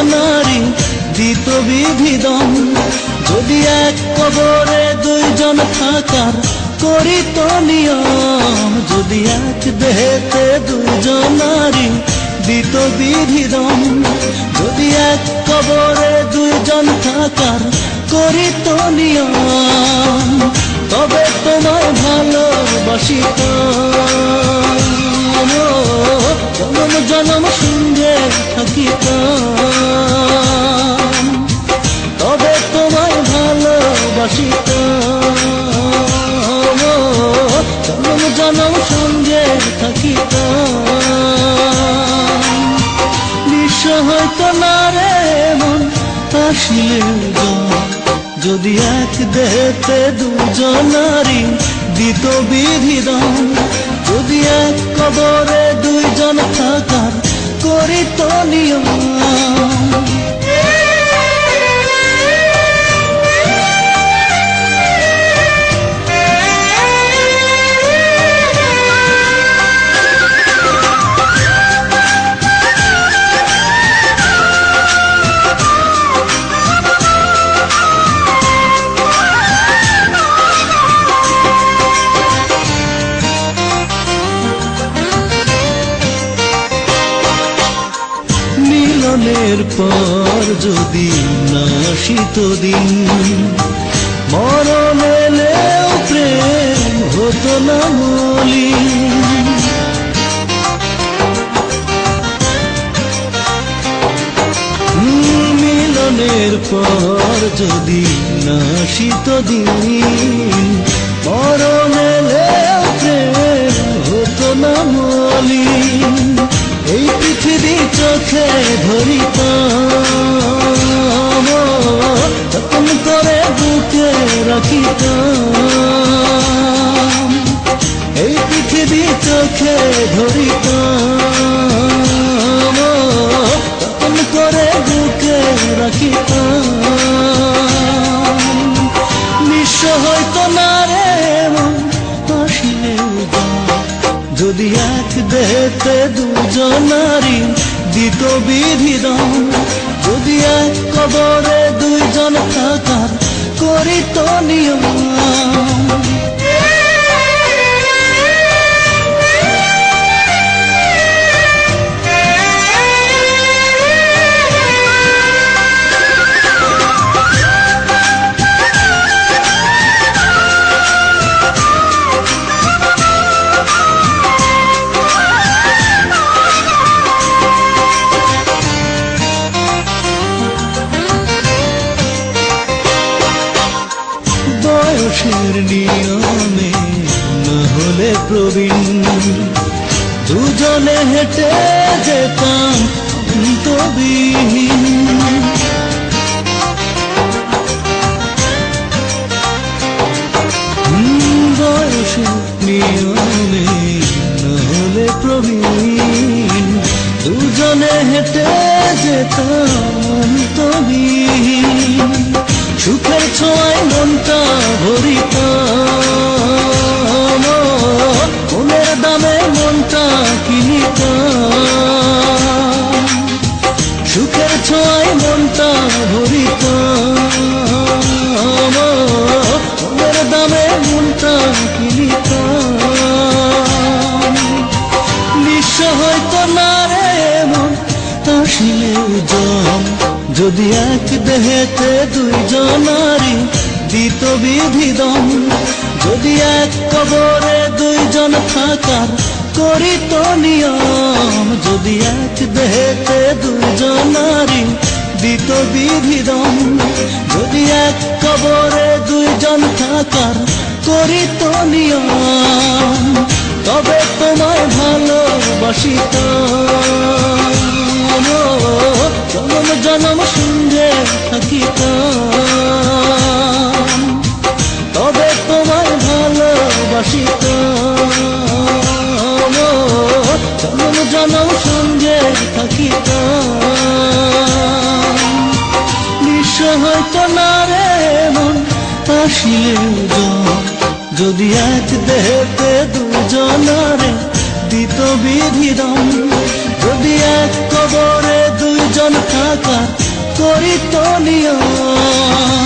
দুইজনারই দিত বিধিদম। যদি এক কবরে দুইজন থাকার করিত নিয়ম, যদি এক দেহেতে দুইজনারই দিত বিধিদম। যদি এক কবরে দুইজন থাকার করিত নিয়ম, তবে তোমায় ভালোবাসিতাম, জনম জনম সঙ্গে থাকিতাম। তবে তোমায় ভালোবাসিতাম, জনম জনম সঙ্গে থাকিতাম। নিঃস্ব হইতো না রে মন আসিলে, যদি এক দেহেতে দুজনারই দিত বিধিদম। যদি এক কবরে দুইজন থাকার করিত নিয়ম। মিলনের পর যদি না আসিত দিন, মরণ এলেও প্রেম হতো না মলিন। মিলনের পর যদি না আসিত দিন, মরণ এলেও প্রেম হতো না মলিন। এই পৃথিবী চোখে ধরিতাম, যতন করে বুকে রাখিতাম। এই পৃথিবী চোখে ধরিতাম, যতন করে বুকে রাখিতাম। নিঃস্ব হইতো না রে মন আসিলেও, যদি এক দেহেতে দুজনারই দিত বিধিদম। যদি এক কবরে দুইজন থাকার করিত নিয়ম। বয়সের নিয়মে না হলে প্রবীণ, দুজনে হেঁটে যেতাম অন্তবিহীন। বয়সের নিয়মে না হলে প্রবীণ, দুজনে হেঁটে যেতাম অন্তবিহীন। সুখের ছোঁয়ায় মনটা ভরিতাম, মনের দামে মনটা কিনিতাম। সুখের ছোঁয়ায় মনটা ভরিতাম, মনের দামে মনটা কিনিতাম। নিঃস্ব হইতো না রে মন আসিলেও জম, যদি এক দেহেতে দুইজনারই দিত বিধিদম। যদি এক কবরে দুইজন থাকার করিত নিয়ম। যদি এক দেহেতে দুইজনারই দিত বিধিদম। যদি এক কবরে দুইজন থাকার করিত নিয়ম, তবে তোমায় ভালোবাসিতাম, জনম জনম সঙ্গে থাকিতাম। তবে তোমায় ভালোবাসিতাম, জনম জনম সঙ্গে থাকিতাম। নিঃস্ব হইতো না রে মন আসিলেও, যদি এক দেহেতে দুজনারে দিত বিধিদম। যদি এক কবরে দুইজন দুজন থাকার করি তো নিয়ম।